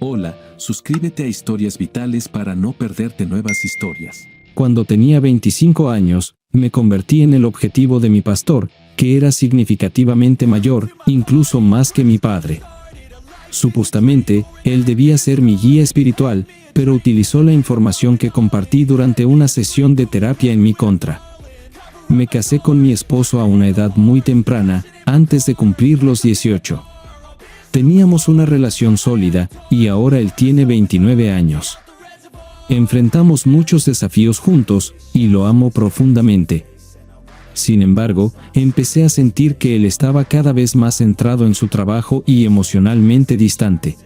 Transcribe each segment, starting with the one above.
Hola, suscríbete a Historias Vitales para no perderte nuevas historias. Cuando tenía 25 años, me convertí en el objetivo de mi pastor, que era significativamente mayor, incluso más que mi padre. Supuestamente, él debía ser mi guía espiritual, pero utilizó la información que compartí durante una sesión de terapia en mi contra. Me casé con mi esposo a una edad muy temprana, antes de cumplir los 18. Teníamos una relación sólida, y ahora él tiene 29 años. Enfrentamos muchos desafíos juntos, y lo amo profundamente. Sin embargo, empecé a sentir que él estaba cada vez más centrado en su trabajo y emocionalmente distante.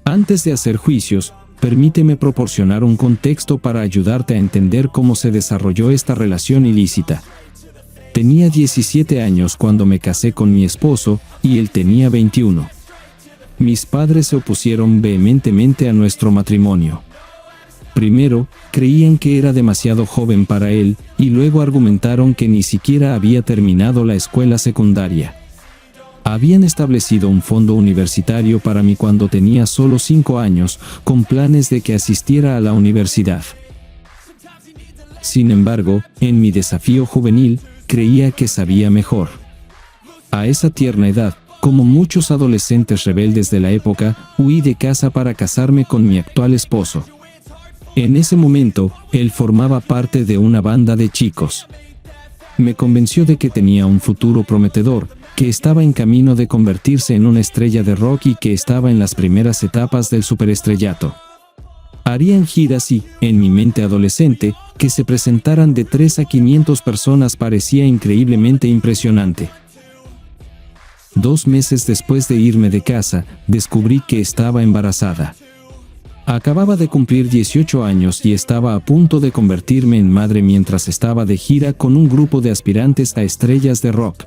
Antes de hacer juicios, permíteme proporcionar un contexto para ayudarte a entender cómo se desarrolló esta relación ilícita. Tenía 17 años cuando me casé con mi esposo, y él tenía 21. Mis padres se opusieron vehementemente a nuestro matrimonio. Primero, creían que era demasiado joven para él, y luego argumentaron que ni siquiera había terminado la escuela secundaria. Habían establecido un fondo universitario para mí cuando tenía solo 5 años, con planes de que asistiera a la universidad. Sin embargo, en mi desafío juvenil, creía que sabía mejor. A esa tierna edad, como muchos adolescentes rebeldes de la época, huí de casa para casarme con mi actual esposo. En ese momento, él formaba parte de una banda de chicos. Me convenció de que tenía un futuro prometedor, que estaba en camino de convertirse en una estrella de rock y que estaba en las primeras etapas del superestrellato. Harían giras y, en mi mente adolescente, que se presentaran de 3 a 500 personas parecía increíblemente impresionante. 2 meses después de irme de casa, descubrí que estaba embarazada. Acababa de cumplir 18 años y estaba a punto de convertirme en madre mientras estaba de gira con un grupo de aspirantes a estrellas de rock.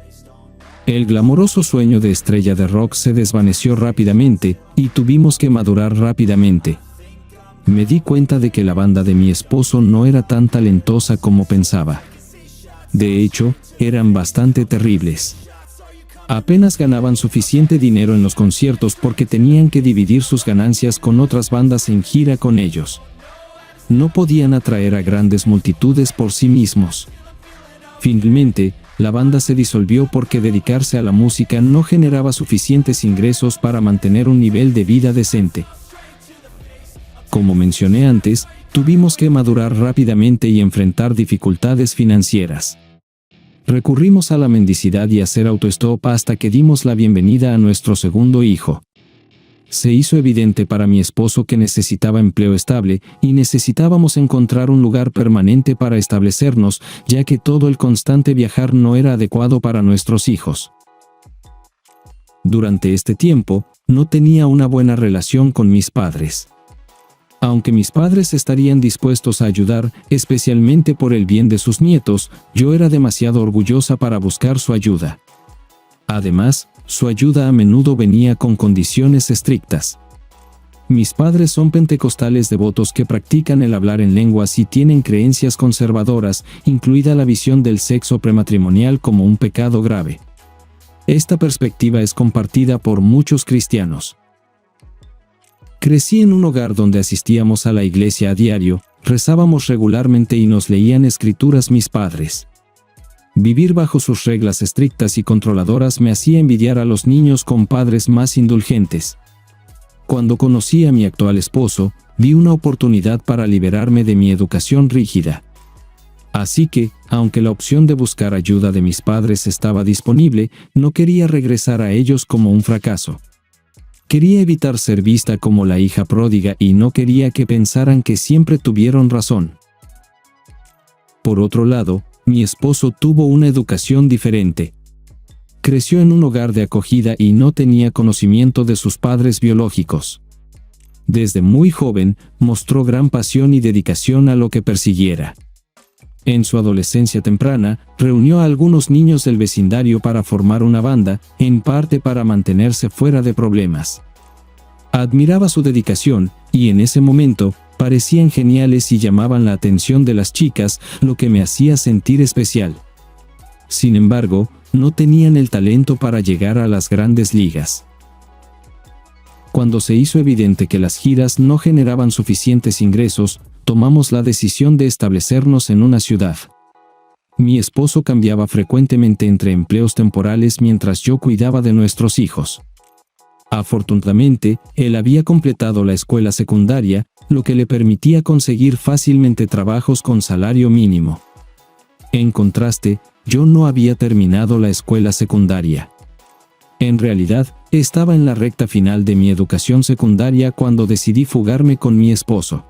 El glamoroso sueño de estrella de rock se desvaneció rápidamente, y tuvimos que madurar rápidamente. Me di cuenta de que la banda de mi esposo no era tan talentosa como pensaba. De hecho, eran bastante terribles. Apenas ganaban suficiente dinero en los conciertos porque tenían que dividir sus ganancias con otras bandas en gira con ellos. No podían atraer a grandes multitudes por sí mismos. Finalmente, la banda se disolvió porque dedicarse a la música no generaba suficientes ingresos para mantener un nivel de vida decente. Como mencioné antes, tuvimos que madurar rápidamente y enfrentar dificultades financieras. Recurrimos a la mendicidad y a hacer autostop hasta que dimos la bienvenida a nuestro segundo hijo. Se hizo evidente para mi esposo que necesitaba empleo estable y necesitábamos encontrar un lugar permanente para establecernos, ya que todo el constante viajar no era adecuado para nuestros hijos. Durante este tiempo, no tenía una buena relación con mis padres. Aunque mis padres estarían dispuestos a ayudar, especialmente por el bien de sus nietos, yo era demasiado orgullosa para buscar su ayuda. Además, su ayuda a menudo venía con condiciones estrictas. Mis padres son pentecostales devotos que practican el hablar en lenguas y tienen creencias conservadoras, incluida la visión del sexo prematrimonial como un pecado grave. Esta perspectiva es compartida por muchos cristianos. Crecí en un hogar donde asistíamos a la iglesia a diario, rezábamos regularmente y nos leían escrituras mis padres. Vivir bajo sus reglas estrictas y controladoras me hacía envidiar a los niños con padres más indulgentes. Cuando conocí a mi actual esposo, vi una oportunidad para liberarme de mi educación rígida. Así que, aunque la opción de buscar ayuda de mis padres estaba disponible, no quería regresar a ellos como un fracaso. Quería evitar ser vista como la hija pródiga y no quería que pensaran que siempre tuvieron razón. Por otro lado, mi esposo tuvo una educación diferente. Creció en un hogar de acogida y no tenía conocimiento de sus padres biológicos. Desde muy joven, mostró gran pasión y dedicación a lo que persiguiera. En su adolescencia temprana, reunió a algunos niños del vecindario para formar una banda, en parte para mantenerse fuera de problemas. Admiraba su dedicación, y en ese momento, parecían geniales y llamaban la atención de las chicas, lo que me hacía sentir especial. Sin embargo, no tenían el talento para llegar a las grandes ligas. cuando se hizo evidente que las giras no generaban suficientes ingresos, tomamos la decisión de establecernos en una ciudad. Mi esposo cambiaba frecuentemente entre empleos temporales mientras yo cuidaba de nuestros hijos. Afortunadamente, él había completado la escuela secundaria, lo que le permitía conseguir fácilmente trabajos con salario mínimo. En contraste, yo no había terminado la escuela secundaria. En realidad, estaba en la recta final de mi educación secundaria cuando decidí fugarme con mi esposo.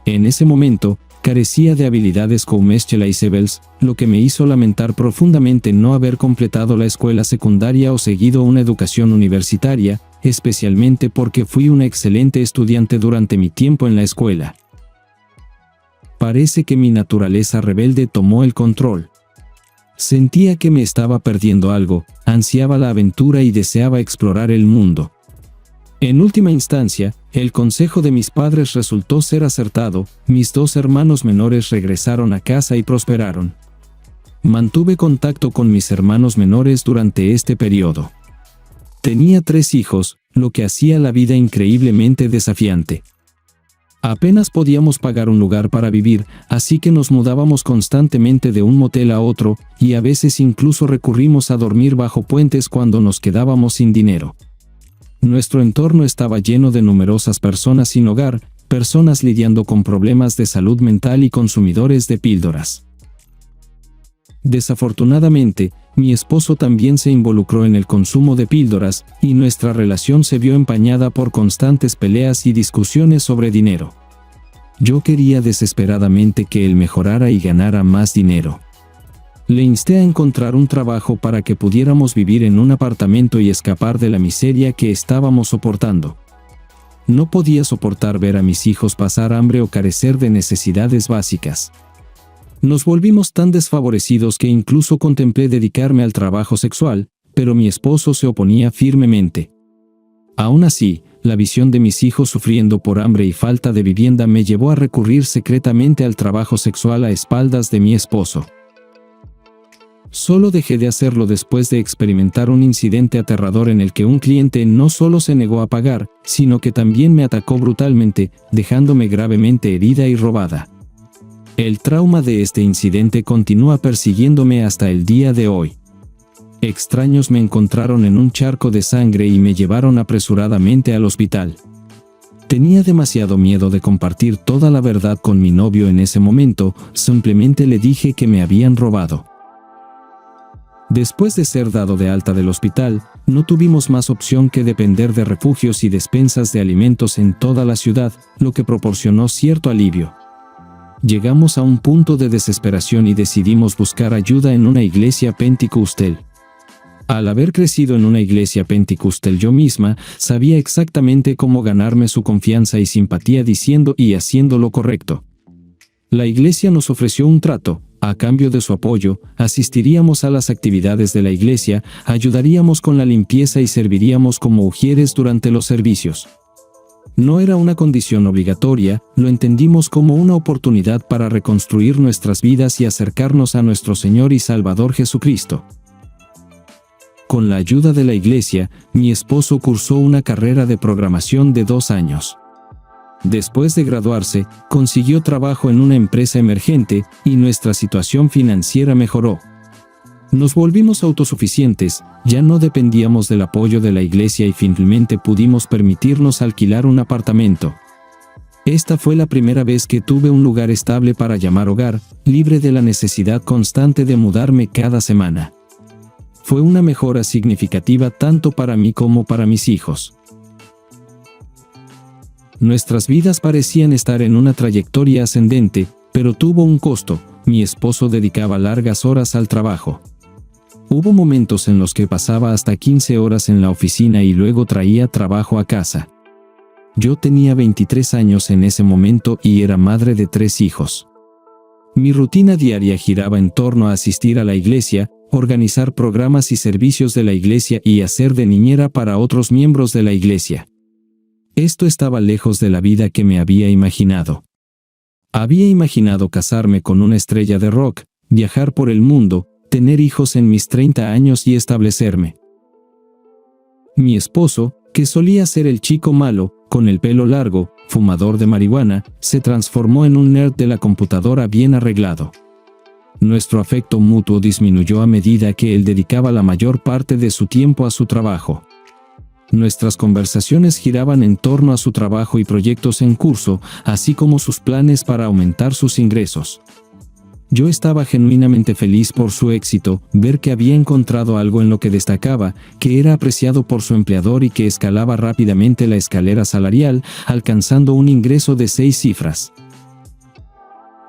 En ese momento, carecía de habilidades commercializables, lo que me hizo lamentar profundamente no haber completado la escuela secundaria o seguido una educación universitaria, especialmente porque fui una excelente estudiante durante mi tiempo en la escuela. Parece que mi naturaleza rebelde tomó el control. Sentía que me estaba perdiendo algo, ansiaba la aventura y deseaba explorar el mundo. En última instancia, el consejo de mis padres resultó ser acertado, mis 2 hermanos menores regresaron a casa y prosperaron. Mantuve contacto con mis hermanos menores durante este periodo. Tenía 3 hijos, lo que hacía la vida increíblemente desafiante. Apenas podíamos pagar un lugar para vivir, así que nos mudábamos constantemente de un motel a otro, y a veces incluso recurrimos a dormir bajo puentes cuando nos quedábamos sin dinero. Nuestro entorno estaba lleno de numerosas personas sin hogar, personas lidiando con problemas de salud mental y consumidores de píldoras. Desafortunadamente, mi esposo también se involucró en el consumo de píldoras, y nuestra relación se vio empañada por constantes peleas y discusiones sobre dinero. Yo quería desesperadamente que él mejorara y ganara más dinero. Le insté a encontrar un trabajo para que pudiéramos vivir en un apartamento y escapar de la miseria que estábamos soportando. No podía soportar ver a mis hijos pasar hambre o carecer de necesidades básicas. Nos volvimos tan desfavorecidos que incluso contemplé dedicarme al trabajo sexual, pero mi esposo se oponía firmemente. Aún así, la visión de mis hijos sufriendo por hambre y falta de vivienda me llevó a recurrir secretamente al trabajo sexual a espaldas de mi esposo. Solo dejé de hacerlo después de experimentar un incidente aterrador en el que un cliente no solo se negó a pagar, sino que también me atacó brutalmente, dejándome gravemente herida y robada. El trauma de este incidente continúa persiguiéndome hasta el día de hoy. Extraños me encontraron en un charco de sangre y me llevaron apresuradamente al hospital. Tenía demasiado miedo de compartir toda la verdad con mi novio en ese momento, simplemente le dije que me habían robado. Después de ser dado de alta del hospital, no tuvimos más opción que depender de refugios y despensas de alimentos en toda la ciudad, lo que proporcionó cierto alivio. Llegamos a un punto de desesperación y decidimos buscar ayuda en una iglesia pentecostal. Al haber crecido en una iglesia pentecostal yo misma, sabía exactamente cómo ganarme su confianza y simpatía diciendo y haciendo lo correcto. La iglesia nos ofreció un trato. A cambio de su apoyo, asistiríamos a las actividades de la iglesia, ayudaríamos con la limpieza y serviríamos como ujieres durante los servicios. No era una condición obligatoria, lo entendimos como una oportunidad para reconstruir nuestras vidas y acercarnos a nuestro Señor y Salvador Jesucristo. Con la ayuda de la iglesia, mi esposo cursó una carrera de programación de 2 años. Después de graduarse, consiguió trabajo en una empresa emergente y nuestra situación financiera mejoró. Nos volvimos autosuficientes, ya no dependíamos del apoyo de la iglesia y finalmente pudimos permitirnos alquilar un apartamento. Esta fue la primera vez que tuve un lugar estable para llamar hogar, libre de la necesidad constante de mudarme cada semana. Fue una mejora significativa tanto para mí como para mis hijos. Nuestras vidas parecían estar en una trayectoria ascendente, pero tuvo un costo. Mi esposo dedicaba largas horas al trabajo. Hubo momentos en los que pasaba hasta 15 horas en la oficina y luego traía trabajo a casa. Yo tenía 23 años en ese momento y era madre de 3 hijos. Mi rutina diaria giraba en torno a asistir a la iglesia, organizar programas y servicios de la iglesia y hacer de niñera para otros miembros de la iglesia. Esto estaba lejos de la vida que me había imaginado. Había imaginado casarme con una estrella de rock, viajar por el mundo, tener hijos en mis 30 años y establecerme. Mi esposo, que solía ser el chico malo, con el pelo largo, fumador de marihuana, se transformó en un nerd de la computadora bien arreglado. Nuestro afecto mutuo disminuyó a medida que él dedicaba la mayor parte de su tiempo a su trabajo. Nuestras conversaciones giraban en torno a su trabajo y proyectos en curso, así como sus planes para aumentar sus ingresos. Yo estaba genuinamente feliz por su éxito, ver que había encontrado algo en lo que destacaba, que era apreciado por su empleador y que escalaba rápidamente la escalera salarial, alcanzando un ingreso de 6 cifras.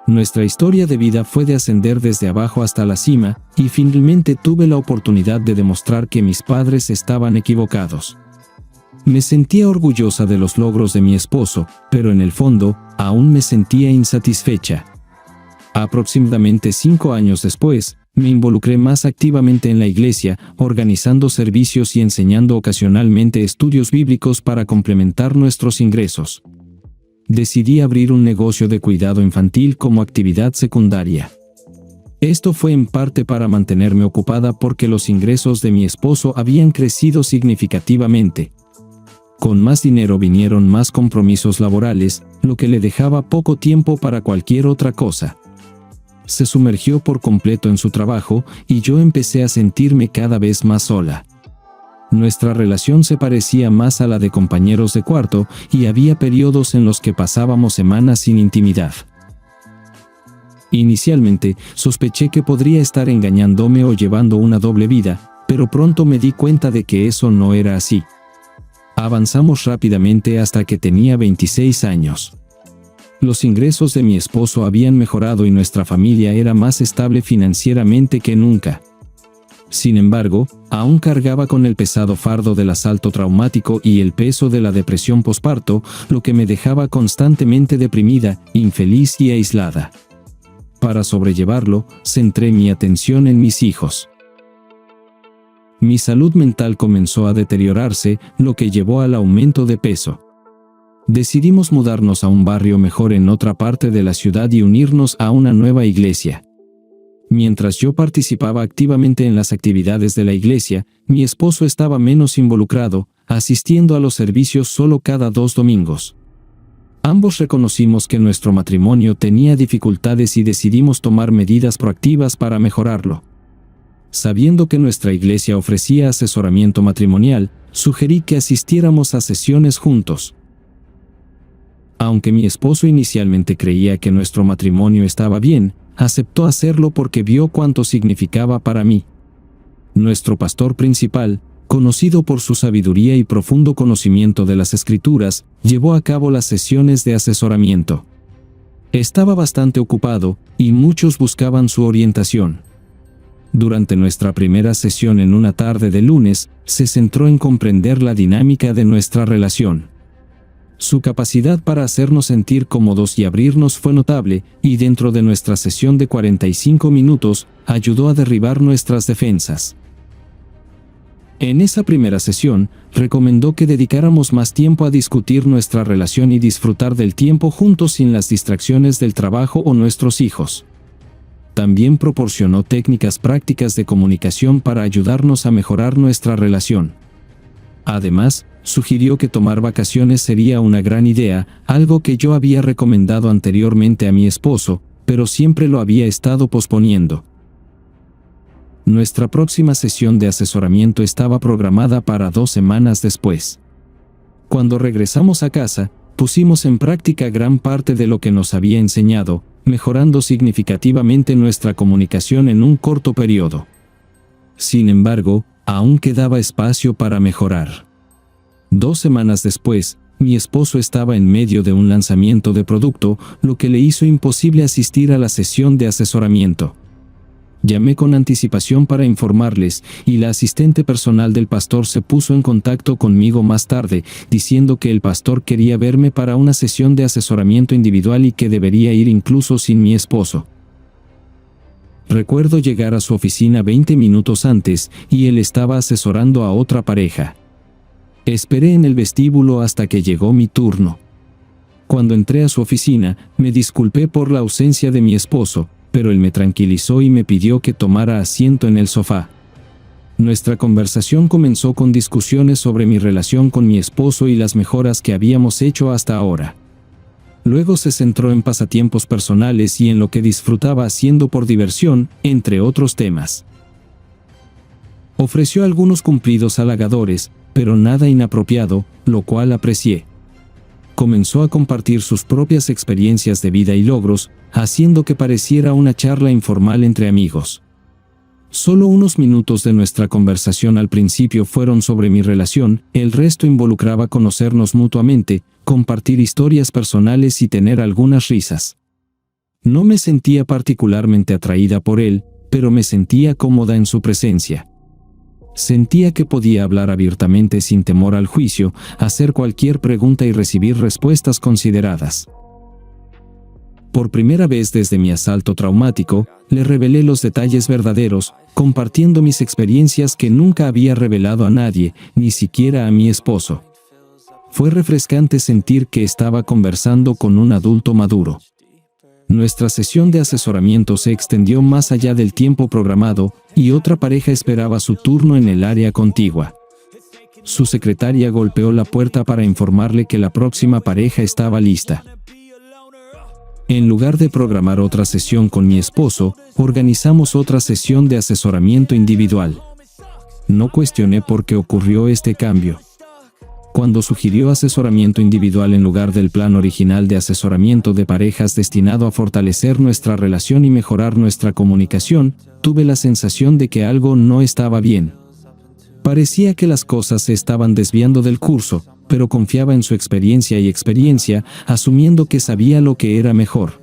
Nuestra historia de vida fue de ascender desde abajo hasta la cima, y finalmente tuve la oportunidad de demostrar que mis padres estaban equivocados. Me sentía orgullosa de los logros de mi esposo, pero en el fondo, aún me sentía insatisfecha. Aproximadamente 5 años después, me involucré más activamente en la iglesia, organizando servicios y enseñando ocasionalmente estudios bíblicos para complementar nuestros ingresos. Decidí abrir un negocio de cuidado infantil como actividad secundaria. Esto fue en parte para mantenerme ocupada porque los ingresos de mi esposo habían crecido significativamente. Con más dinero vinieron más compromisos laborales, lo que le dejaba poco tiempo para cualquier otra cosa. Se sumergió por completo en su trabajo y yo empecé a sentirme cada vez más sola. Nuestra relación se parecía más a la de compañeros de cuarto y había periodos en los que pasábamos semanas sin intimidad. Inicialmente, sospeché que podría estar engañándome o llevando una doble vida, pero pronto me di cuenta de que eso no era así. Avanzamos rápidamente hasta que tenía 26 años. Los ingresos de mi esposo habían mejorado y nuestra familia era más estable financieramente que nunca. Sin embargo, aún cargaba con el pesado fardo del asalto traumático y el peso de la depresión posparto, lo que me dejaba constantemente deprimida, infeliz y aislada. Para sobrellevarlo, centré mi atención en mis hijos. Mi salud mental comenzó a deteriorarse, lo que llevó al aumento de peso. Decidimos mudarnos a un barrio mejor en otra parte de la ciudad y unirnos a una nueva iglesia. Mientras yo participaba activamente en las actividades de la iglesia, mi esposo estaba menos involucrado, asistiendo a los servicios solo cada 2 domingos. Ambos reconocimos que nuestro matrimonio tenía dificultades y decidimos tomar medidas proactivas para mejorarlo. Sabiendo que nuestra iglesia ofrecía asesoramiento matrimonial, sugerí que asistiéramos a sesiones juntos. Aunque mi esposo inicialmente creía que nuestro matrimonio estaba bien, aceptó hacerlo porque vio cuánto significaba para mí. Nuestro pastor principal, conocido por su sabiduría y profundo conocimiento de las Escrituras, llevó a cabo las sesiones de asesoramiento. Estaba bastante ocupado, y muchos buscaban su orientación. Durante nuestra primera sesión en una tarde de lunes, se centró en comprender la dinámica de nuestra relación. Su capacidad para hacernos sentir cómodos y abrirnos fue notable, y dentro de nuestra sesión de 45 minutos, ayudó a derribar nuestras defensas. En esa primera sesión, recomendó que dedicáramos más tiempo a discutir nuestra relación y disfrutar del tiempo juntos sin las distracciones del trabajo o nuestros hijos. También proporcionó técnicas prácticas de comunicación para ayudarnos a mejorar nuestra relación. Además, sugirió que tomar vacaciones sería una gran idea, algo que yo había recomendado anteriormente a mi esposo, pero siempre lo había estado posponiendo. Nuestra próxima sesión de asesoramiento estaba programada para 2 semanas después. Cuando regresamos a casa, pusimos en práctica gran parte de lo que nos había enseñado, mejorando significativamente nuestra comunicación en un corto periodo. Sin embargo, aún quedaba espacio para mejorar. 2 semanas después, mi esposo estaba en medio de un lanzamiento de producto, lo que le hizo imposible asistir a la sesión de asesoramiento. Llamé con anticipación para informarles, y la asistente personal del pastor se puso en contacto conmigo más tarde, diciendo que el pastor quería verme para una sesión de asesoramiento individual y que debería ir incluso sin mi esposo. Recuerdo llegar a su oficina 20 minutos antes, y él estaba asesorando a otra pareja. Esperé en el vestíbulo hasta que llegó mi turno. Cuando entré a su oficina, me disculpé por la ausencia de mi esposo, pero él me tranquilizó y me pidió que tomara asiento en el sofá. Nuestra conversación comenzó con discusiones sobre mi relación con mi esposo y las mejoras que habíamos hecho hasta ahora. Luego se centró en pasatiempos personales y en lo que disfrutaba haciendo por diversión, entre otros temas. Ofreció algunos cumplidos halagadores, pero nada inapropiado, lo cual aprecié. Comenzó a compartir sus propias experiencias de vida y logros, haciendo que pareciera una charla informal entre amigos. Solo unos minutos de nuestra conversación al principio fueron sobre mi relación, el resto involucraba conocernos mutuamente, compartir historias personales y tener algunas risas. No me sentía particularmente atraída por él, pero me sentía cómoda en su presencia. Sentía que podía hablar abiertamente sin temor al juicio, hacer cualquier pregunta y recibir respuestas consideradas. Por primera vez desde mi asalto traumático, le revelé los detalles verdaderos, compartiendo mis experiencias que nunca había revelado a nadie, ni siquiera a mi esposo. Fue refrescante sentir que estaba conversando con un adulto maduro. Nuestra sesión de asesoramiento se extendió más allá del tiempo programado, y otra pareja esperaba su turno en el área contigua. Su secretaria golpeó la puerta para informarle que la próxima pareja estaba lista. En lugar de programar otra sesión con mi esposo, organizamos otra sesión de asesoramiento individual. No cuestioné por qué ocurrió este cambio. Cuando sugirió asesoramiento individual en lugar del plan original de asesoramiento de parejas destinado a fortalecer nuestra relación y mejorar nuestra comunicación, tuve la sensación de que algo no estaba bien. Parecía que las cosas se estaban desviando del curso, pero confiaba en su experiencia, asumiendo que sabía lo que era mejor.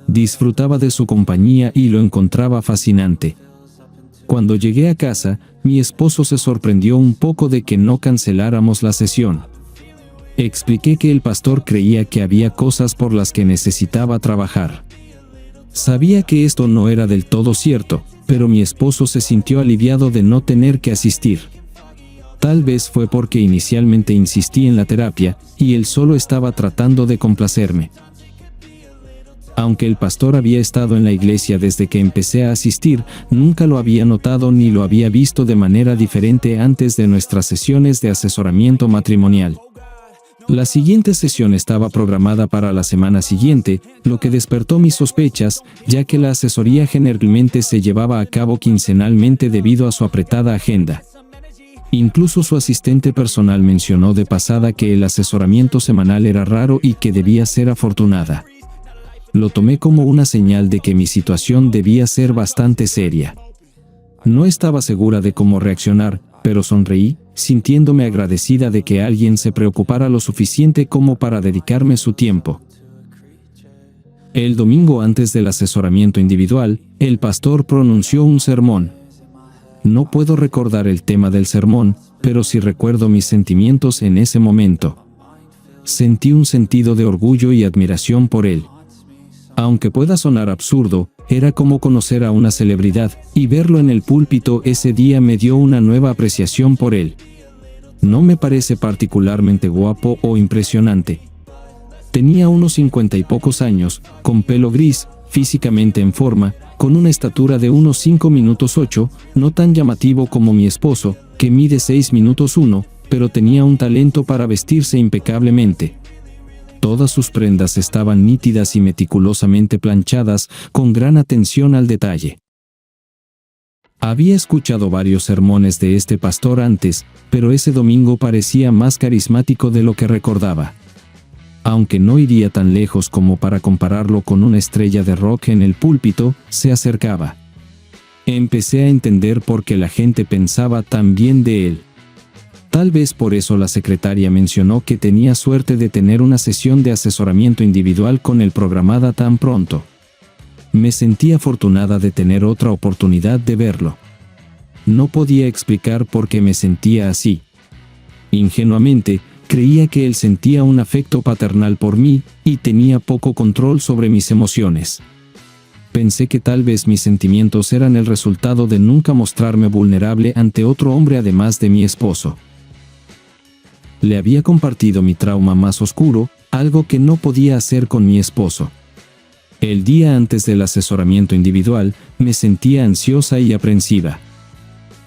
Disfrutaba de su compañía y lo encontraba fascinante. Cuando llegué a casa, mi esposo se sorprendió un poco de que no canceláramos la sesión. Expliqué que el pastor creía que había cosas por las que necesitaba trabajar. Sabía que esto no era del todo cierto, pero mi esposo se sintió aliviado de no tener que asistir. Tal vez fue porque inicialmente insistí en la terapia, y él solo estaba tratando de complacerme. Aunque el pastor había estado en la iglesia desde que empecé a asistir, nunca lo había notado ni lo había visto de manera diferente antes de nuestras sesiones de asesoramiento matrimonial. La siguiente sesión estaba programada para la semana siguiente, lo que despertó mis sospechas, ya que la asesoría generalmente se llevaba a cabo quincenalmente debido a su apretada agenda. Incluso su asistente personal mencionó de pasada que el asesoramiento semanal era raro y que debía ser afortunada. Lo tomé como una señal de que mi situación debía ser bastante seria. No estaba segura de cómo reaccionar, pero sonreí, sintiéndome agradecida de que alguien se preocupara lo suficiente como para dedicarme su tiempo. El domingo antes del asesoramiento individual, el pastor pronunció un sermón. No puedo recordar el tema del sermón, pero sí recuerdo mis sentimientos en ese momento. Sentí un sentido de orgullo y admiración por él. Aunque pueda sonar absurdo, era como conocer a una celebridad, y verlo en el púlpito ese día me dio una nueva apreciación por él. No me parece particularmente guapo o impresionante. Tenía unos 50 y pocos años, con pelo gris, físicamente en forma, con una estatura de unos 5'8", no tan llamativo como mi esposo, que mide 6'1", pero tenía un talento para vestirse impecablemente. Todas sus prendas estaban nítidas y meticulosamente planchadas, con gran atención al detalle. Había escuchado varios sermones de este pastor antes, pero ese domingo parecía más carismático de lo que recordaba. Aunque no iría tan lejos como para compararlo con una estrella de rock en el púlpito, se acercaba. Empecé a entender por qué la gente pensaba tan bien de él. Tal vez por eso la secretaria mencionó que tenía suerte de tener una sesión de asesoramiento individual con él programada tan pronto. Me sentí afortunada de tener otra oportunidad de verlo. No podía explicar por qué me sentía así. Ingenuamente, creía que él sentía un afecto paternal por mí, y tenía poco control sobre mis emociones. Pensé que tal vez mis sentimientos eran el resultado de nunca mostrarme vulnerable ante otro hombre además de mi esposo. Le había compartido mi trauma más oscuro, algo que no podía hacer con mi esposo. El día antes del asesoramiento individual, me sentía ansiosa y aprensiva.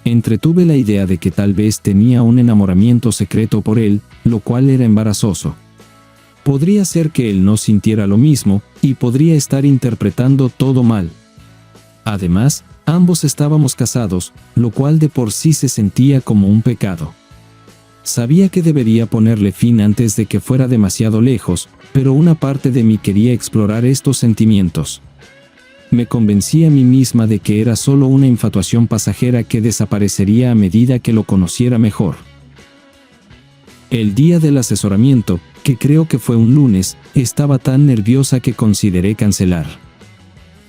Entretuve la idea de que tal vez tenía un enamoramiento secreto por él, lo cual era embarazoso. Podría ser que él no sintiera lo mismo, y podría estar interpretando todo mal. Además, ambos estábamos casados, lo cual de por sí se sentía como un pecado. Sabía que debería ponerle fin antes de que fuera demasiado lejos, pero una parte de mí quería explorar estos sentimientos. Me convencí a mí misma de que era solo una infatuación pasajera que desaparecería a medida que lo conociera mejor. El día del asesoramiento, que creo que fue un lunes, estaba tan nerviosa que consideré cancelar.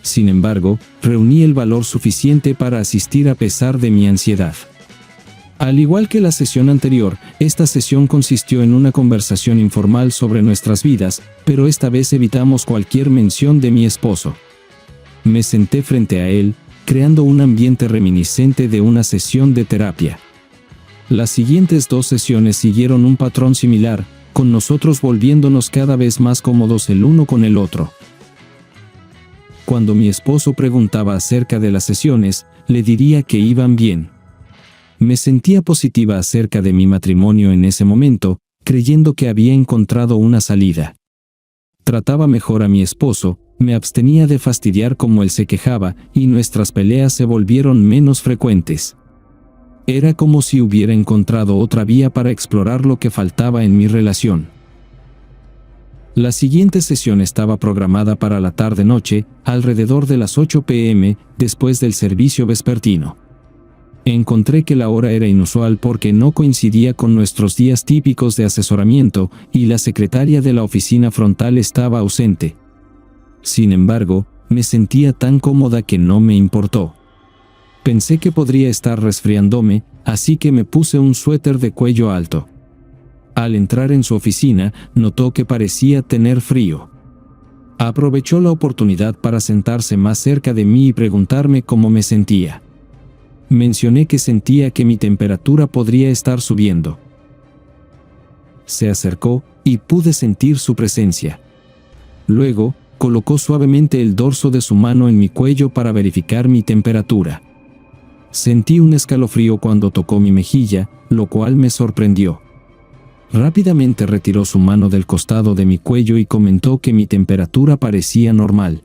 Sin embargo, reuní el valor suficiente para asistir a pesar de mi ansiedad. Al igual que la sesión anterior, esta sesión consistió en una conversación informal sobre nuestras vidas, pero esta vez evitamos cualquier mención de mi esposo. Me senté frente a él, creando un ambiente reminiscente de una sesión de terapia. Las siguientes 2 sesiones siguieron un patrón similar, con nosotros volviéndonos cada vez más cómodos el uno con el otro. Cuando mi esposo preguntaba acerca de las sesiones, le diría que iban bien. Me sentía positiva acerca de mi matrimonio en ese momento, creyendo que había encontrado una salida. Trataba mejor a mi esposo, me abstenía de fastidiar como él se quejaba, y nuestras peleas se volvieron menos frecuentes. Era como si hubiera encontrado otra vía para explorar lo que faltaba en mi relación. La siguiente sesión estaba programada para la tarde-noche, alrededor de las 8 p.m., después del servicio vespertino. Encontré que la hora era inusual porque no coincidía con nuestros días típicos de asesoramiento, y la secretaria de la oficina frontal estaba ausente. Sin embargo, me sentía tan cómoda que no me importó. Pensé que podría estar resfriándome, así que me puse un suéter de cuello alto. Al entrar en su oficina, notó que parecía tener frío. Aprovechó la oportunidad para sentarse más cerca de mí y preguntarme cómo me sentía. Mencioné que sentía que mi temperatura podría estar subiendo. Se acercó, y pude sentir su presencia. Luego, colocó suavemente el dorso de su mano en mi cuello para verificar mi temperatura. Sentí un escalofrío cuando tocó mi mejilla, lo cual me sorprendió. Rápidamente retiró su mano del costado de mi cuello y comentó que mi temperatura parecía normal.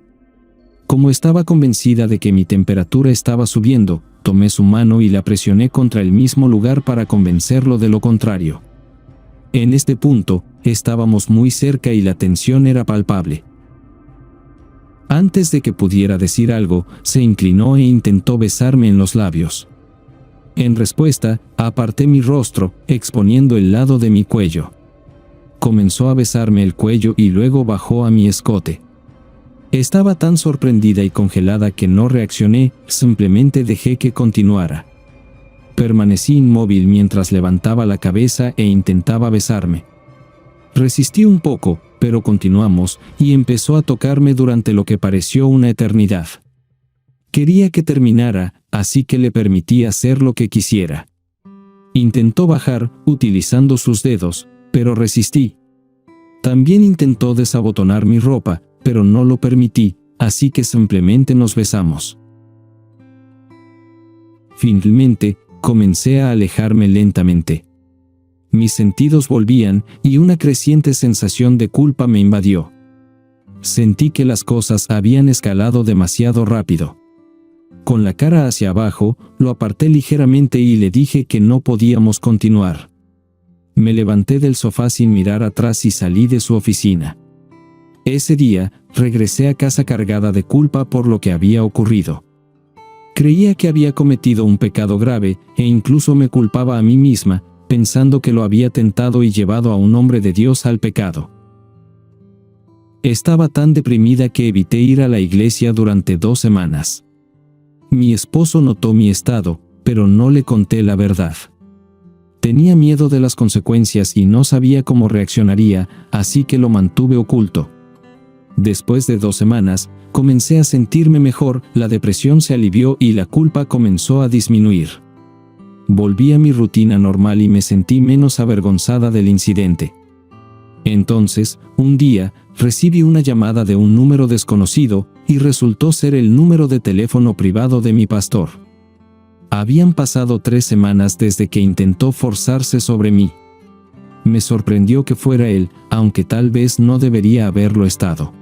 Como estaba convencida de que mi temperatura estaba subiendo, tomé su mano y la presioné contra el mismo lugar para convencerlo de lo contrario. En este punto, estábamos muy cerca y la tensión era palpable. Antes de que pudiera decir algo, se inclinó e intentó besarme en los labios. En respuesta, aparté mi rostro, exponiendo el lado de mi cuello. Comenzó a besarme el cuello y luego bajó a mi escote. Estaba tan sorprendida y congelada que no reaccioné, simplemente dejé que continuara. Permanecí inmóvil mientras levantaba la cabeza e intentaba besarme. Resistí un poco, pero continuamos, y empezó a tocarme durante lo que pareció una eternidad. Quería que terminara, así que le permití hacer lo que quisiera. Intentó bajar, utilizando sus dedos, pero resistí. También intentó desabotonar mi ropa, pero no lo permití, así que simplemente nos besamos. Finalmente, comencé a alejarme lentamente. Mis sentidos volvían, y una creciente sensación de culpa me invadió. Sentí que las cosas habían escalado demasiado rápido. Con la cara hacia abajo, lo aparté ligeramente y le dije que no podíamos continuar. Me levanté del sofá sin mirar atrás y salí de su oficina. Ese día, regresé a casa cargada de culpa por lo que había ocurrido. Creía que había cometido un pecado grave, e incluso me culpaba a mí misma, pensando que lo había tentado y llevado a un hombre de Dios al pecado. Estaba tan deprimida que evité ir a la iglesia durante 2 semanas. Mi esposo notó mi estado, pero no le conté la verdad. Tenía miedo de las consecuencias y no sabía cómo reaccionaría, así que lo mantuve oculto. Después de 2 semanas, comencé a sentirme mejor, la depresión se alivió y la culpa comenzó a disminuir. Volví a mi rutina normal y me sentí menos avergonzada del incidente. Entonces, un día, recibí una llamada de un número desconocido, y resultó ser el número de teléfono privado de mi pastor. Habían pasado 3 semanas desde que intentó forzarse sobre mí. Me sorprendió que fuera él, aunque tal vez no debería haberlo estado.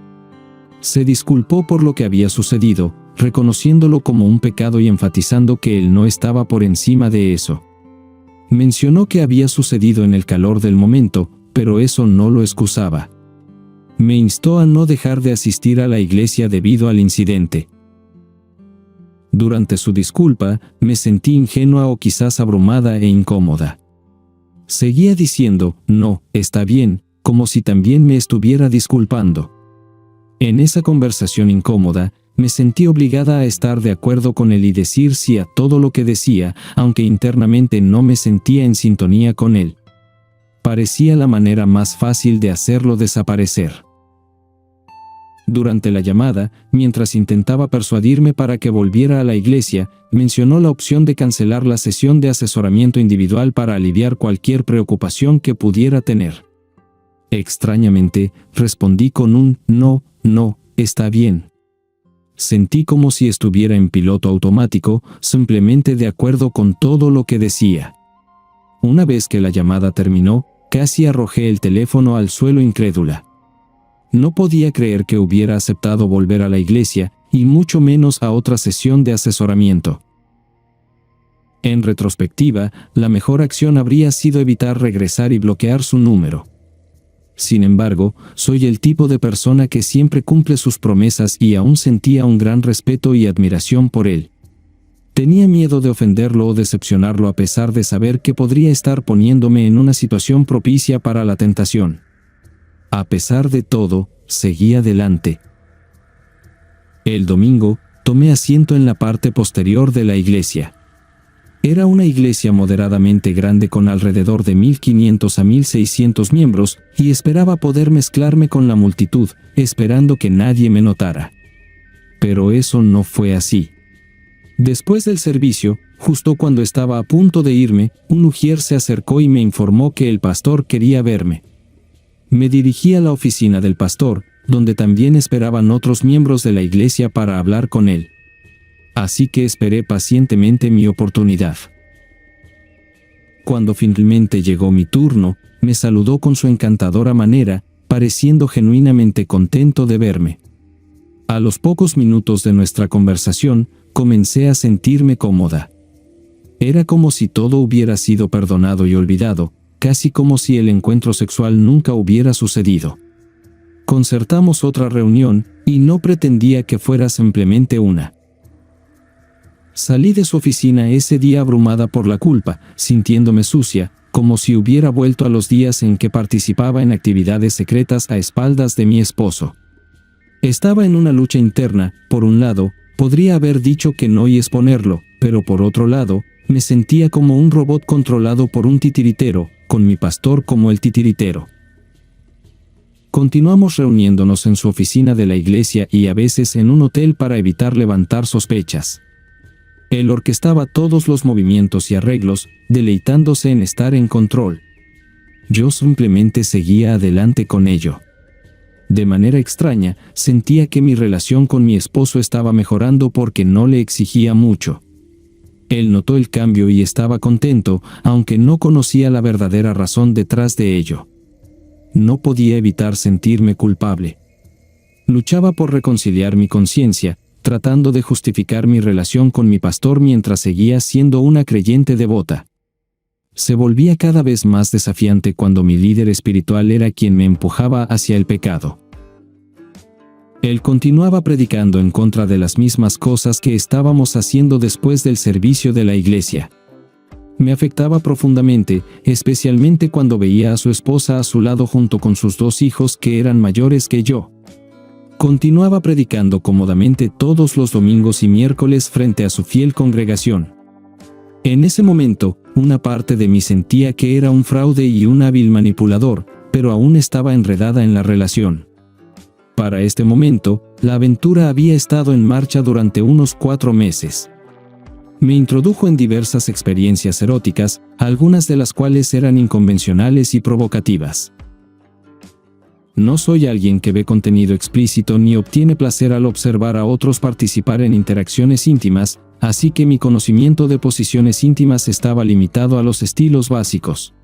Se disculpó por lo que había sucedido, reconociéndolo como un pecado y enfatizando que él no estaba por encima de eso. Mencionó que había sucedido en el calor del momento, pero eso no lo excusaba. Me instó a no dejar de asistir a la iglesia debido al incidente. Durante su disculpa, me sentí ingenua o quizás abrumada e incómoda. Seguía diciendo, no, está bien, como si también me estuviera disculpando. En esa conversación incómoda, me sentí obligada a estar de acuerdo con él y decir sí a todo lo que decía, aunque internamente no me sentía en sintonía con él. Parecía la manera más fácil de hacerlo desaparecer. Durante la llamada, mientras intentaba persuadirme para que volviera a la iglesia, mencionó la opción de cancelar la sesión de asesoramiento individual para aliviar cualquier preocupación que pudiera tener. Extrañamente, respondí con un no, está bien. Sentí como si estuviera en piloto automático, simplemente de acuerdo con todo lo que decía. Una vez que la llamada terminó, casi arrojé el teléfono al suelo incrédula. No podía creer que hubiera aceptado volver a la iglesia, y mucho menos a otra sesión de asesoramiento. En retrospectiva, la mejor acción habría sido evitar regresar y bloquear su número. Sin embargo, soy el tipo de persona que siempre cumple sus promesas y aún sentía un gran respeto y admiración por él. Tenía miedo de ofenderlo o decepcionarlo a pesar de saber que podría estar poniéndome en una situación propicia para la tentación. A pesar de todo, seguí adelante. El domingo, tomé asiento en la parte posterior de la iglesia. Era una iglesia moderadamente grande con alrededor de 1.500 a 1.600 miembros, y esperaba poder mezclarme con la multitud, esperando que nadie me notara. Pero eso no fue así. Después del servicio, justo cuando estaba a punto de irme, un ujier se acercó y me informó que el pastor quería verme. Me dirigí a la oficina del pastor, donde también esperaban otros miembros de la iglesia para hablar con él. Así que esperé pacientemente mi oportunidad. Cuando finalmente llegó mi turno, me saludó con su encantadora manera, pareciendo genuinamente contento de verme. A los pocos minutos de nuestra conversación, comencé a sentirme cómoda. Era como si todo hubiera sido perdonado y olvidado, casi como si el encuentro sexual nunca hubiera sucedido. Concertamos otra reunión, y no pretendía que fuera simplemente una. Salí de su oficina ese día abrumada por la culpa, sintiéndome sucia, como si hubiera vuelto a los días en que participaba en actividades secretas a espaldas de mi esposo. Estaba en una lucha interna. Por un lado, podría haber dicho que no y exponerlo, pero por otro lado, me sentía como un robot controlado por un titiritero, con mi pastor como el titiritero. Continuamos reuniéndonos en su oficina de la iglesia y a veces en un hotel para evitar levantar sospechas. Él orquestaba todos los movimientos y arreglos, deleitándose en estar en control. Yo simplemente seguía adelante con ello. De manera extraña, sentía que mi relación con mi esposo estaba mejorando porque no le exigía mucho. Él notó el cambio y estaba contento, aunque no conocía la verdadera razón detrás de ello. No podía evitar sentirme culpable. Luchaba por reconciliar mi conciencia, tratando de justificar mi relación con mi pastor mientras seguía siendo una creyente devota. Se volvía cada vez más desafiante cuando mi líder espiritual era quien me empujaba hacia el pecado. Él continuaba predicando en contra de las mismas cosas que estábamos haciendo después del servicio de la iglesia. Me afectaba profundamente, especialmente cuando veía a su esposa a su lado junto con sus 2 hijos que eran mayores que yo. Continuaba predicando cómodamente todos los domingos y miércoles frente a su fiel congregación. En ese momento, una parte de mí sentía que era un fraude y un hábil manipulador, pero aún estaba enredada en la relación. Para este momento, la aventura había estado en marcha durante unos 4 meses. Me introdujo en diversas experiencias eróticas, algunas de las cuales eran inconvencionales y provocativas. No soy alguien que ve contenido explícito ni obtiene placer al observar a otros participar en interacciones íntimas, así que mi conocimiento de posiciones íntimas estaba limitado a los estilos básicos.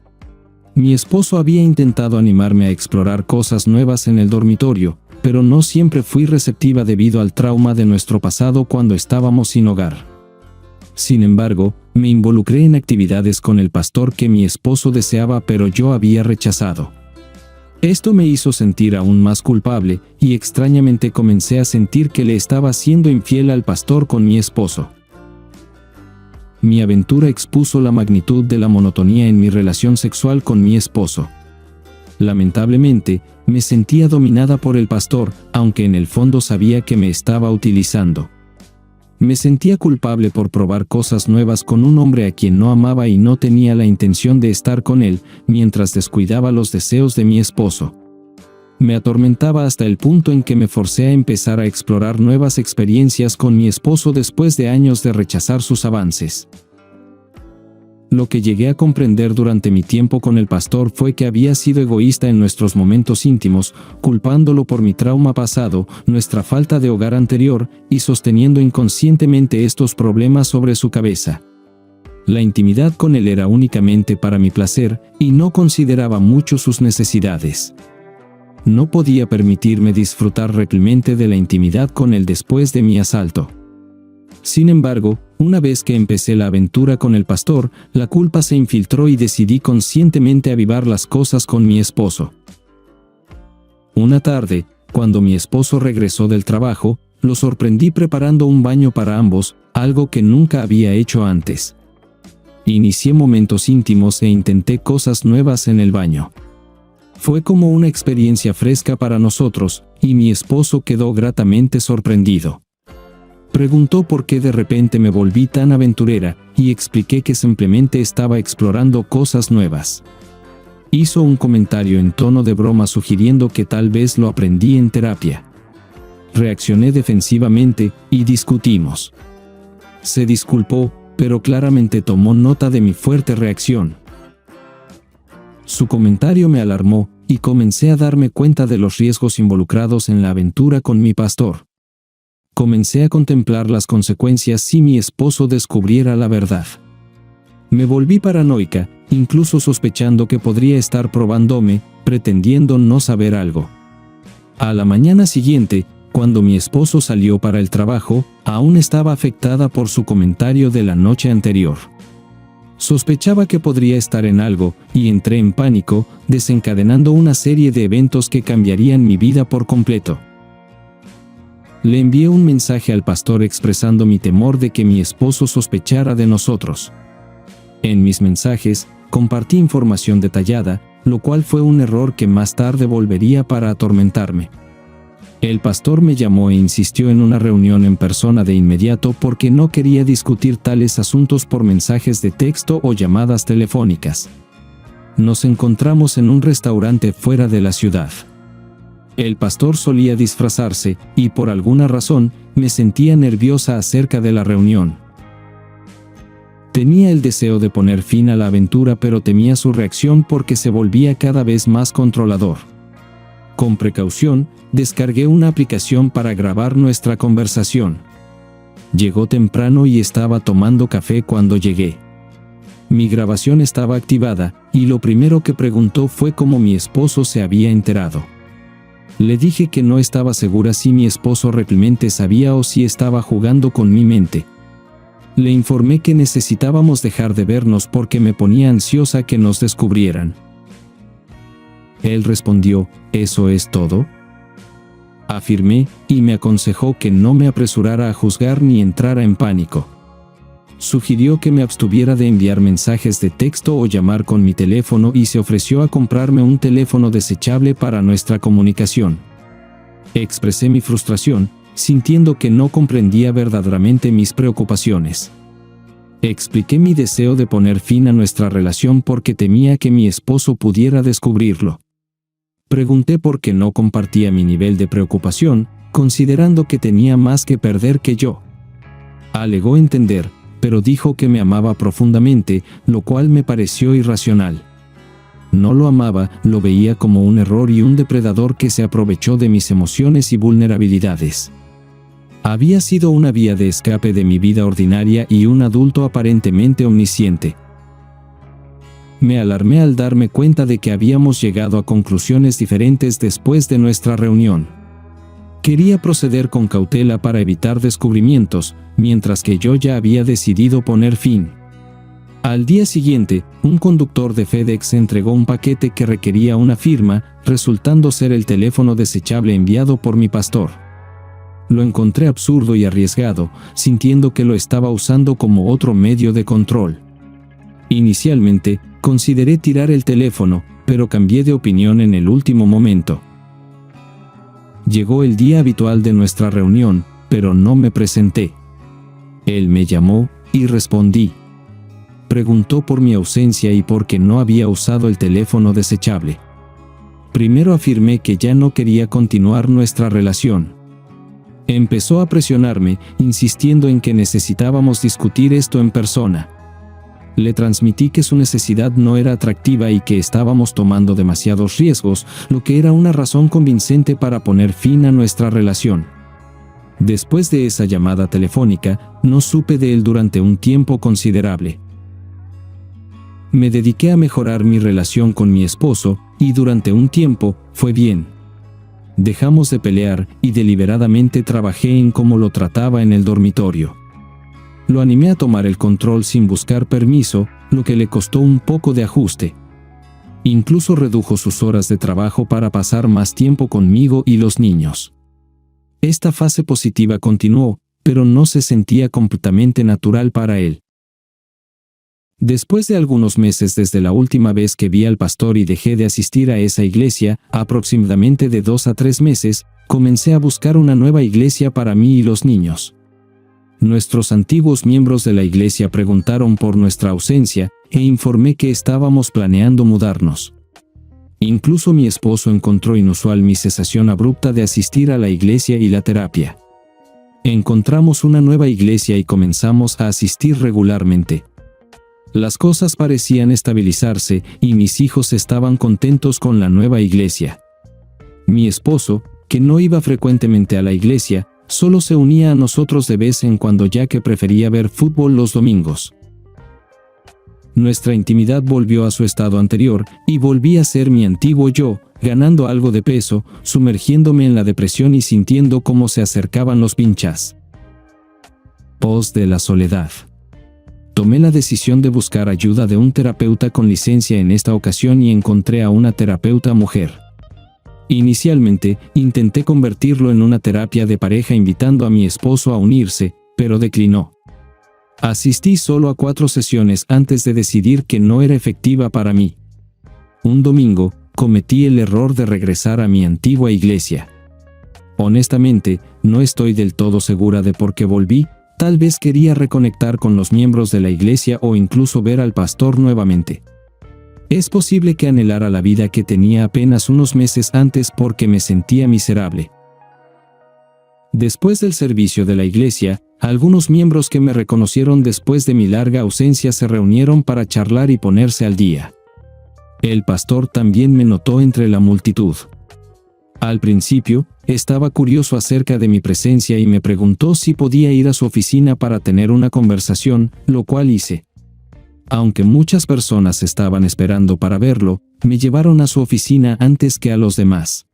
Mi esposo había intentado animarme a explorar cosas nuevas en el dormitorio, pero no siempre fui receptiva debido al trauma de nuestro pasado cuando estábamos sin hogar. Sin embargo, me involucré en actividades con el pastor que mi esposo deseaba pero yo había rechazado. Esto me hizo sentir aún más culpable, y extrañamente comencé a sentir que le estaba siendo infiel al pastor con mi esposo. Mi aventura expuso la magnitud de la monotonía en mi relación sexual con mi esposo. Lamentablemente, me sentía dominada por el pastor, aunque en el fondo sabía que me estaba utilizando. Me sentía culpable por probar cosas nuevas con un hombre a quien no amaba y no tenía la intención de estar con él, mientras descuidaba los deseos de mi esposo. Me atormentaba hasta el punto en que me forcé a empezar a explorar nuevas experiencias con mi esposo después de años de rechazar sus avances. Lo que llegué a comprender durante mi tiempo con el pastor fue que había sido egoísta en nuestros momentos íntimos, culpándolo por mi trauma pasado, nuestra falta de hogar anterior, y sosteniendo inconscientemente estos problemas sobre su cabeza. La intimidad con él era únicamente para mi placer, y no consideraba mucho sus necesidades. No podía permitirme disfrutar realmente de la intimidad con él después de mi asalto. Sin embargo, una vez que empecé la aventura con el pastor, la culpa se infiltró y decidí conscientemente avivar las cosas con mi esposo. Una tarde, cuando mi esposo regresó del trabajo, lo sorprendí preparando un baño para ambos, algo que nunca había hecho antes. Inicié momentos íntimos e intenté cosas nuevas en el baño. Fue como una experiencia fresca para nosotros, y mi esposo quedó gratamente sorprendido. Preguntó por qué de repente me volví tan aventurera, y expliqué que simplemente estaba explorando cosas nuevas. Hizo un comentario en tono de broma sugiriendo que tal vez lo aprendí en terapia. Reaccioné defensivamente, y discutimos. Se disculpó, pero claramente tomó nota de mi fuerte reacción. Su comentario me alarmó, y comencé a darme cuenta de los riesgos involucrados en la aventura con mi pastor. Comencé a contemplar las consecuencias si mi esposo descubriera la verdad. Me volví paranoica, incluso sospechando que podría estar probándome, pretendiendo no saber algo. A la mañana siguiente, cuando mi esposo salió para el trabajo, aún estaba afectada por su comentario de la noche anterior. Sospechaba que podría estar en algo, y entré en pánico, desencadenando una serie de eventos que cambiarían mi vida por completo. Le envié un mensaje al pastor expresando mi temor de que mi esposo sospechara de nosotros. En mis mensajes, compartí información detallada, lo cual fue un error que más tarde volvería para atormentarme. El pastor me llamó e insistió en una reunión en persona de inmediato porque no quería discutir tales asuntos por mensajes de texto o llamadas telefónicas. Nos encontramos en un restaurante fuera de la ciudad. El pastor solía disfrazarse, y por alguna razón, me sentía nerviosa acerca de la reunión. Tenía el deseo de poner fin a la aventura, pero temía su reacción porque se volvía cada vez más controlador. Con precaución, descargué una aplicación para grabar nuestra conversación. Llegó temprano y estaba tomando café cuando llegué. Mi grabación estaba activada, y lo primero que preguntó fue cómo mi esposo se había enterado. Le dije que no estaba segura si mi esposo realmente sabía o si estaba jugando con mi mente. Le informé que necesitábamos dejar de vernos porque me ponía ansiosa que nos descubrieran. Él respondió, ¿eso es todo?, afirmé, y me aconsejó que no me apresurara a juzgar ni entrara en pánico. Sugirió que me abstuviera de enviar mensajes de texto o llamar con mi teléfono y se ofreció a comprarme un teléfono desechable para nuestra comunicación. Expresé mi frustración, sintiendo que no comprendía verdaderamente mis preocupaciones. Expliqué mi deseo de poner fin a nuestra relación porque temía que mi esposo pudiera descubrirlo. Pregunté por qué no compartía mi nivel de preocupación, considerando que tenía más que perder que yo. Alegó entender, pero dijo que me amaba profundamente, lo cual me pareció irracional. No lo amaba, lo veía como un error y un depredador que se aprovechó de mis emociones y vulnerabilidades. Había sido una vía de escape de mi vida ordinaria y un adulto aparentemente omnisciente. Me alarmé al darme cuenta de que habíamos llegado a conclusiones diferentes después de nuestra reunión. Quería proceder con cautela para evitar descubrimientos, mientras que yo ya había decidido poner fin. Al día siguiente, un conductor de FedEx entregó un paquete que requería una firma, resultando ser el teléfono desechable enviado por mi pastor. Lo encontré absurdo y arriesgado, sintiendo que lo estaba usando como otro medio de control. Inicialmente, consideré tirar el teléfono, pero cambié de opinión en el último momento. Llegó el día habitual de nuestra reunión, pero no me presenté. Él me llamó, y respondí. Preguntó por mi ausencia y por qué no había usado el teléfono desechable. Primero afirmé que ya no quería continuar nuestra relación. Empezó a presionarme, insistiendo en que necesitábamos discutir esto en persona. Le transmití que su necesidad no era atractiva y que estábamos tomando demasiados riesgos, lo que era una razón convincente para poner fin a nuestra relación. Después de esa llamada telefónica, no supe de él durante un tiempo considerable. Me dediqué a mejorar mi relación con mi esposo, y durante un tiempo, fue bien. Dejamos de pelear, y deliberadamente trabajé en cómo lo trataba en el dormitorio. Lo animé a tomar el control sin buscar permiso, lo que le costó un poco de ajuste. Incluso redujo sus horas de trabajo para pasar más tiempo conmigo y los niños. Esta fase positiva continuó, pero no se sentía completamente natural para él. Después de algunos meses desde la última vez que vi al pastor y dejé de asistir a esa iglesia, aproximadamente de 2 a 3 meses, comencé a buscar una nueva iglesia para mí y los niños. Nuestros antiguos miembros de la iglesia preguntaron por nuestra ausencia, e informé que estábamos planeando mudarnos. Incluso mi esposo encontró inusual mi cesación abrupta de asistir a la iglesia y la terapia. Encontramos una nueva iglesia y comenzamos a asistir regularmente. Las cosas parecían estabilizarse y mis hijos estaban contentos con la nueva iglesia. Mi esposo, que no iba frecuentemente a la iglesia, solo se unía a nosotros de vez en cuando ya que prefería ver fútbol los domingos. Nuestra intimidad volvió a su estado anterior y volví a ser mi antiguo yo, ganando algo de peso, sumergiéndome en la depresión y sintiendo cómo se acercaban los pinchas. Post de la soledad. Tomé la decisión de buscar ayuda de un terapeuta con licencia en esta ocasión y encontré a una terapeuta mujer. Inicialmente, intenté convertirlo en una terapia de pareja invitando a mi esposo a unirse, pero declinó. Asistí solo a 4 sesiones antes de decidir que no era efectiva para mí. Un domingo, cometí el error de regresar a mi antigua iglesia. Honestamente, no estoy del todo segura de por qué volví. Tal vez quería reconectar con los miembros de la iglesia o incluso ver al pastor nuevamente. Es posible que anhelara la vida que tenía apenas unos meses antes porque me sentía miserable. Después del servicio de la iglesia, algunos miembros que me reconocieron después de mi larga ausencia se reunieron para charlar y ponerse al día. El pastor también me notó entre la multitud. Al principio, estaba curioso acerca de mi presencia y me preguntó si podía ir a su oficina para tener una conversación, lo cual hice. Aunque muchas personas estaban esperando para verlo, me llevaron a su oficina antes que a los demás.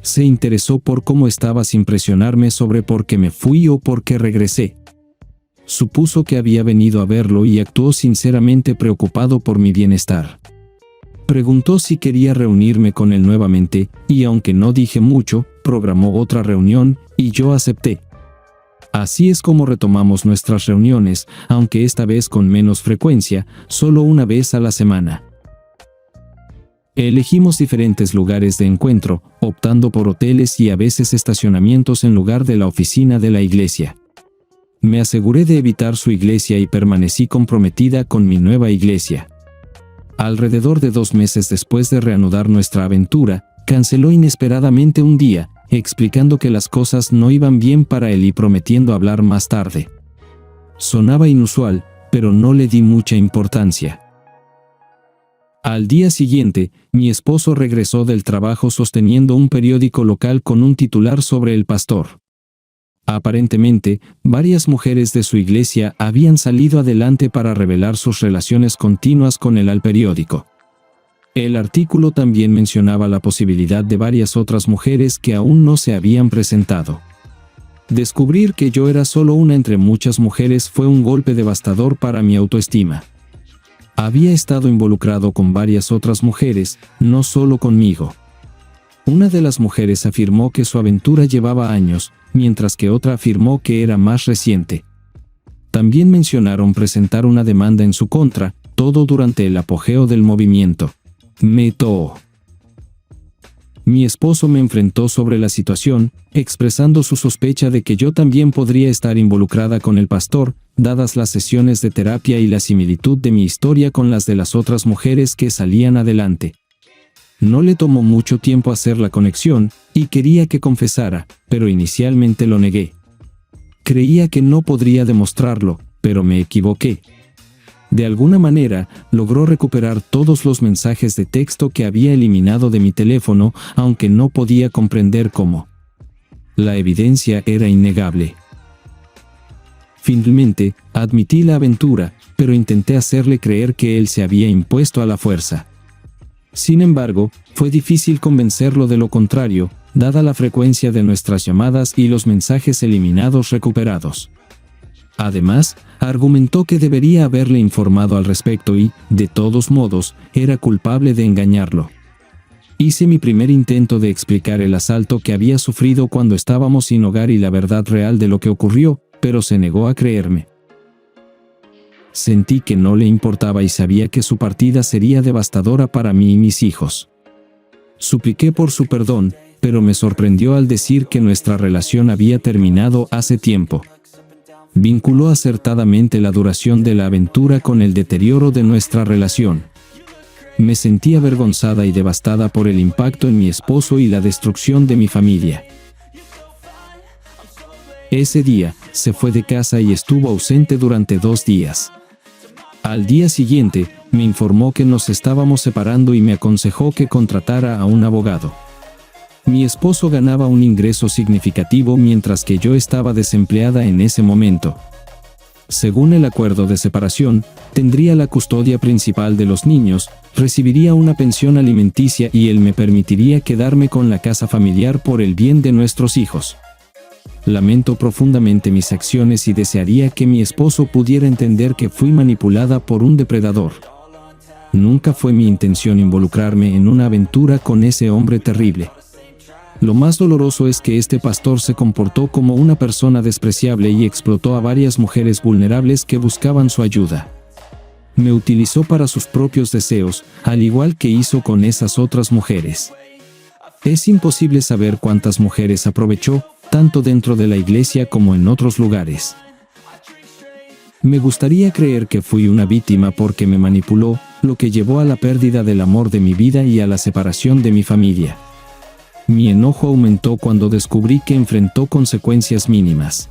Se interesó por cómo estaba sin presionarme sobre por qué me fui o por qué regresé. Supuso que había venido a verlo y actuó sinceramente preocupado por mi bienestar. Preguntó si quería reunirme con él nuevamente, y aunque no dije mucho, programó otra reunión, y yo acepté. Así es como retomamos nuestras reuniones, aunque esta vez con menos frecuencia, solo una vez a la semana. Elegimos diferentes lugares de encuentro, optando por hoteles y a veces estacionamientos en lugar de la oficina de la iglesia. Me aseguré de evitar su iglesia y permanecí comprometida con mi nueva iglesia. Alrededor de 2 meses después de reanudar nuestra aventura, canceló inesperadamente un día, explicando que las cosas no iban bien para él y prometiendo hablar más tarde. Sonaba inusual, pero no le di mucha importancia. Al día siguiente, mi esposo regresó del trabajo sosteniendo un periódico local con un titular sobre el pastor. Aparentemente, varias mujeres de su iglesia habían salido adelante para revelar sus relaciones continuas con él al periódico. El artículo también mencionaba la posibilidad de varias otras mujeres que aún no se habían presentado. Descubrir que yo era solo una entre muchas mujeres fue un golpe devastador para mi autoestima. Había estado involucrado con varias otras mujeres, no solo conmigo. Una de las mujeres afirmó que su aventura llevaba años, mientras que otra afirmó que era más reciente. También mencionaron presentar una demanda en su contra, todo durante el apogeo del movimiento. Metoo. Mi esposo me enfrentó sobre la situación, expresando su sospecha de que yo también podría estar involucrada con el pastor, dadas las sesiones de terapia y la similitud de mi historia con las de las otras mujeres que salían adelante. No le tomó mucho tiempo hacer la conexión, y quería que confesara, pero inicialmente lo negué. Creía que no podría demostrarlo, pero me equivoqué. De alguna manera, logró recuperar todos los mensajes de texto que había eliminado de mi teléfono, aunque no podía comprender cómo. La evidencia era innegable. Finalmente, admití la aventura, pero intenté hacerle creer que él se había impuesto a la fuerza. Sin embargo, fue difícil convencerlo de lo contrario, dada la frecuencia de nuestras llamadas y los mensajes eliminados recuperados. Además, argumentó que debería haberle informado al respecto y, de todos modos, era culpable de engañarlo. Hice mi primer intento de explicar el asalto que había sufrido cuando estábamos sin hogar y la verdad real de lo que ocurrió, pero se negó a creerme. Sentí que no le importaba y sabía que su partida sería devastadora para mí y mis hijos. Supliqué por su perdón, pero me sorprendió al decir que nuestra relación había terminado hace tiempo. Vinculó acertadamente la duración de la aventura con el deterioro de nuestra relación. Me sentí avergonzada y devastada por el impacto en mi esposo y la destrucción de mi familia. Ese día, se fue de casa y estuvo ausente durante 2 días. Al día siguiente, me informó que nos estábamos separando y me aconsejó que contratara a un abogado. Mi esposo ganaba un ingreso significativo mientras que yo estaba desempleada en ese momento. Según el acuerdo de separación, tendría la custodia principal de los niños, recibiría una pensión alimenticia y él me permitiría quedarme con la casa familiar por el bien de nuestros hijos. Lamento profundamente mis acciones y desearía que mi esposo pudiera entender que fui manipulada por un depredador. Nunca fue mi intención involucrarme en una aventura con ese hombre terrible. Lo más doloroso es que este pastor se comportó como una persona despreciable y explotó a varias mujeres vulnerables que buscaban su ayuda. Me utilizó para sus propios deseos, al igual que hizo con esas otras mujeres. Es imposible saber cuántas mujeres aprovechó, tanto dentro de la iglesia como en otros lugares. Me gustaría creer que fui una víctima porque me manipuló, lo que llevó a la pérdida del amor de mi vida y a la separación de mi familia. Mi enojo aumentó cuando descubrí que enfrentó consecuencias mínimas.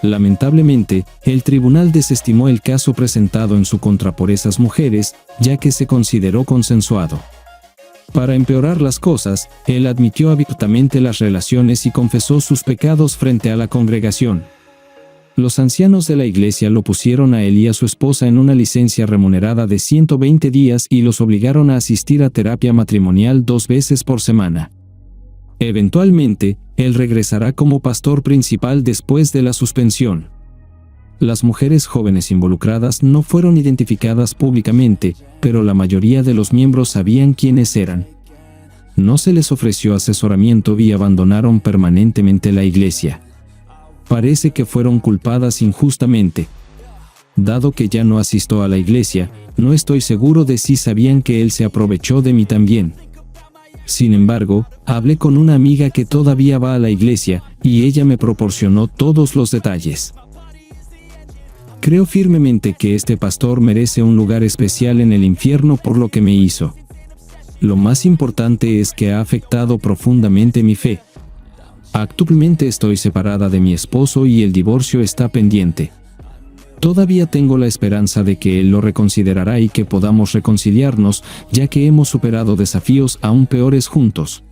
Lamentablemente, el tribunal desestimó el caso presentado en su contra por esas mujeres, ya que se consideró consensuado. Para empeorar las cosas, él admitió abiertamente las relaciones y confesó sus pecados frente a la congregación. Los ancianos de la iglesia lo pusieron a él y a su esposa en una licencia remunerada de 120 días y los obligaron a asistir a terapia matrimonial 2 veces por semana. Eventualmente, él regresará como pastor principal después de la suspensión. Las mujeres jóvenes involucradas no fueron identificadas públicamente, pero la mayoría de los miembros sabían quiénes eran. No se les ofreció asesoramiento y abandonaron permanentemente la iglesia. Parece que fueron culpadas injustamente. Dado que ya no asisto a la iglesia, no estoy seguro de si sabían que él se aprovechó de mí también. Sin embargo, hablé con una amiga que todavía va a la iglesia, y ella me proporcionó todos los detalles. Creo firmemente que este pastor merece un lugar especial en el infierno por lo que me hizo. Lo más importante es que ha afectado profundamente mi fe. Actualmente estoy separada de mi esposo y el divorcio está pendiente. Todavía tengo la esperanza de que él lo reconsiderará y que podamos reconciliarnos, ya que hemos superado desafíos aún peores juntos.